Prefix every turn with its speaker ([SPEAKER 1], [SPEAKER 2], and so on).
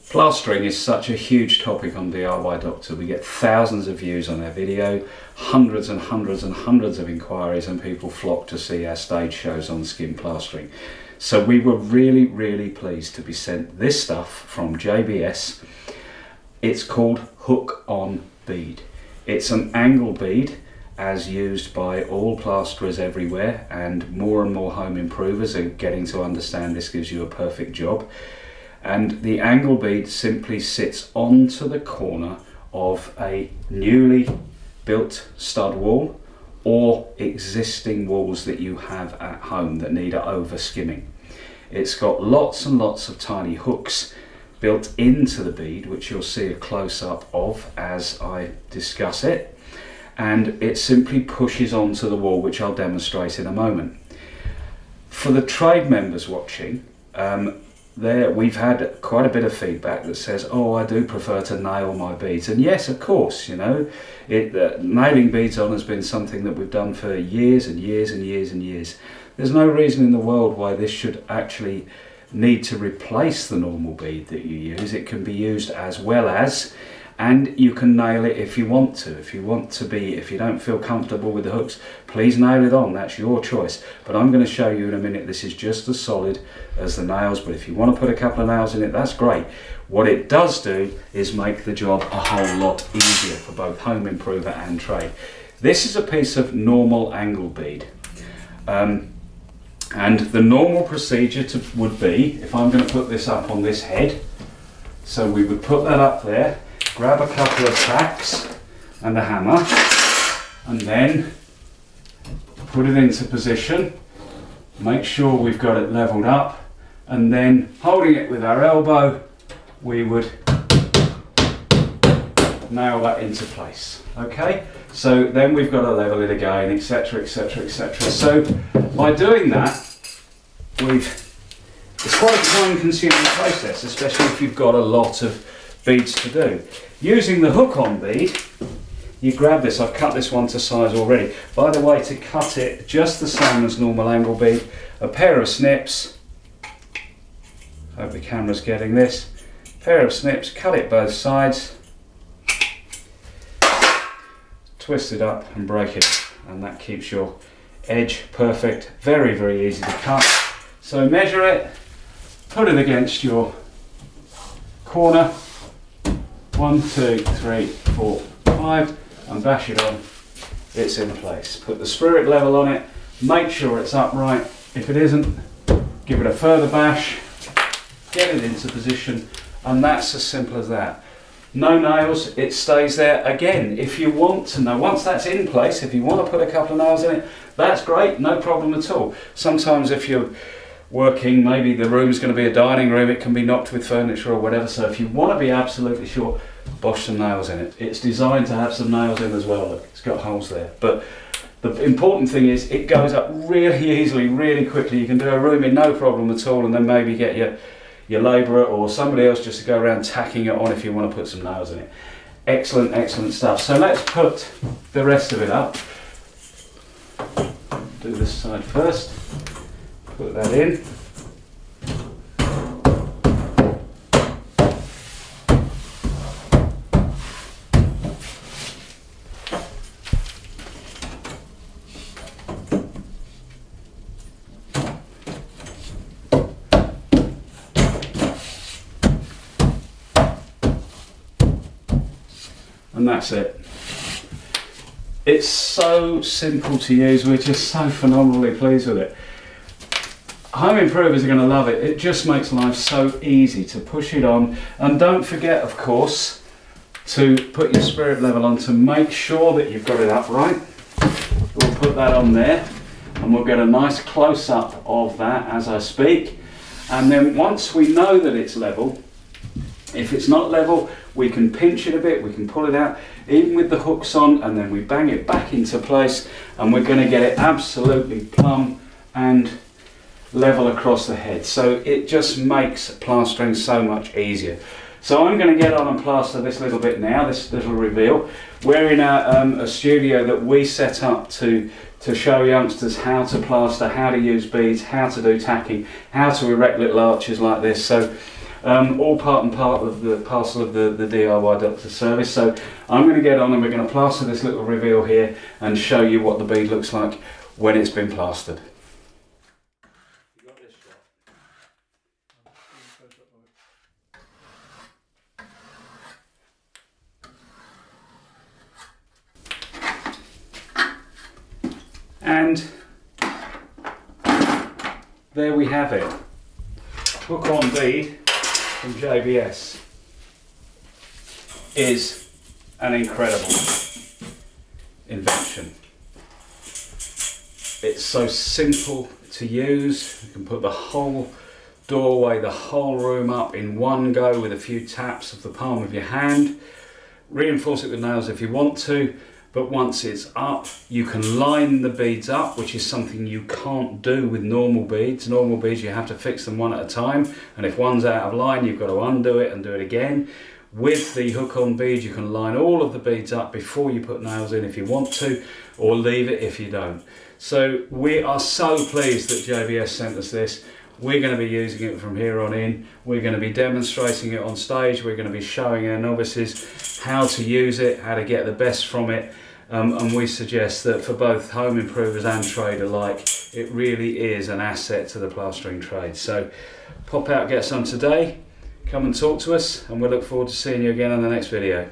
[SPEAKER 1] Plastering is such a huge topic on DIY Doctor. We get thousands of views on our video, hundreds and hundreds and hundreds of inquiries, and people flock to see our stage shows on skin plastering. So we were really pleased to be sent this stuff from JBS. It's called Hook On Bead. It's an angle bead as used by all plasterers everywhere, and more home improvers are getting to understand this gives you a perfect job. And the angle bead simply sits onto the corner of a newly built stud wall or existing walls that you have at home that need over skimming. It's got lots and lots of tiny hooks built into the bead, which you'll see a close-up of as I discuss it, and it simply pushes onto the wall, which I'll demonstrate in a moment. For the trade members watching, we've had quite a bit of feedback that says, oh, I do prefer to nail my beads. And yes, of course, you know, nailing beads on has been something that we've done for years and years and years and years. There's no reason in the world why this should actually need to replace the normal bead that you use. It can be used as well as, and you can nail it if you want to. If you don't feel comfortable with the hooks, please nail it on, that's your choice. But I'm going to show you in a minute, this is just as solid as the nails, but if you want to put a couple of nails in it, that's great. What it does do is make the job a whole lot easier for both home improver and trade. This is a piece of normal angle bead. And the normal procedure would be, if I'm going to put this up on this head, so we would put that up there, grab a couple of tacks and a hammer, and then put it into position, make sure we've got it leveled up, and then holding it with our elbow, we would nail that into place. Okay, so then we've got to level it again, etc, etc, etc. So by doing that, it's quite a time-consuming process, especially if you've got a lot of beads to do. Using the hook-on bead, you grab this. I've cut this one to size already. By the way, to cut it just the same as normal angle bead, a pair of snips. Hope the camera's getting this. Pair of snips, cut it both sides, twist it up and break it, and that keeps your edge perfect. Very easy to cut. So measure it, put it against your corner, 1, 2, 3, 4, 5, and bash it on. It's in place. Put the spirit level on it, make sure it's upright. If it isn't, give it a further bash, get it into position, and that's as simple as that. No nails, it stays there. Again, if you want to know, once that's in place, if you want to put a couple of nails in it, that's great, no problem at all. Sometimes if you're working, maybe the room's going to be a dining room, it can be knocked with furniture or whatever, so if you want to be absolutely sure, bosh some nails in it. It's designed to have some nails in as well, look, it's got holes there. But the important thing is it goes up really easily, really quickly. You can do a room in no problem at all, and then maybe get your labourer or somebody else just to go around tacking it on if you want to put some nails in it. Excellent stuff. So let's put the rest of it up. Do this side first. Put that in. And that's it. It's so simple to use, we're just so phenomenally pleased with it. Home improvers are going to love it. It just makes life so easy to push it on. And don't forget, of course, to put your spirit level on to make sure that you've got it upright. We'll put that on there and we'll get a nice close-up of that as I speak. And then once we know that it's level, if it's not level, we can pinch it a bit, we can pull it out, even with the hooks on, and then we bang it back into place, and we're going to get it absolutely plumb and level across the head. So it just makes plastering so much easier. So I'm going to get on and plaster this little bit now, this little reveal. We're in a studio that we set up to show youngsters how to plaster, how to use beads, how to do tacking, how to erect little arches like this. So all part and parcel of the DIY Doctor service. So I'm going to get on and we're going to plaster this little reveal here and show you what the bead looks like when it's been plastered. You got this shot? And there we have it. Hook on bead from JBS is an incredible invention. It's so simple to use. You can put the whole doorway, the whole room up in one go with a few taps of the palm of your hand. Reinforce it with nails if you want to, but once it's up, you can line the beads up, which is something you can't do with normal beads. Normal beads, you have to fix them one at a time, and if one's out of line, you've got to undo it and do it again. With the hook-on bead, you can line all of the beads up before you put nails in if you want to, or leave it if you don't. So we are so pleased that JBS sent us this. We're going to be using it from here on in. We're going to be demonstrating it on stage. We're going to be showing our novices how to use it, how to get the best from it. And we suggest that for both home improvers and trade alike, it really is an asset to the plastering trade. So pop out, get some today, come and talk to us, and we'll look forward to seeing you again on the next video.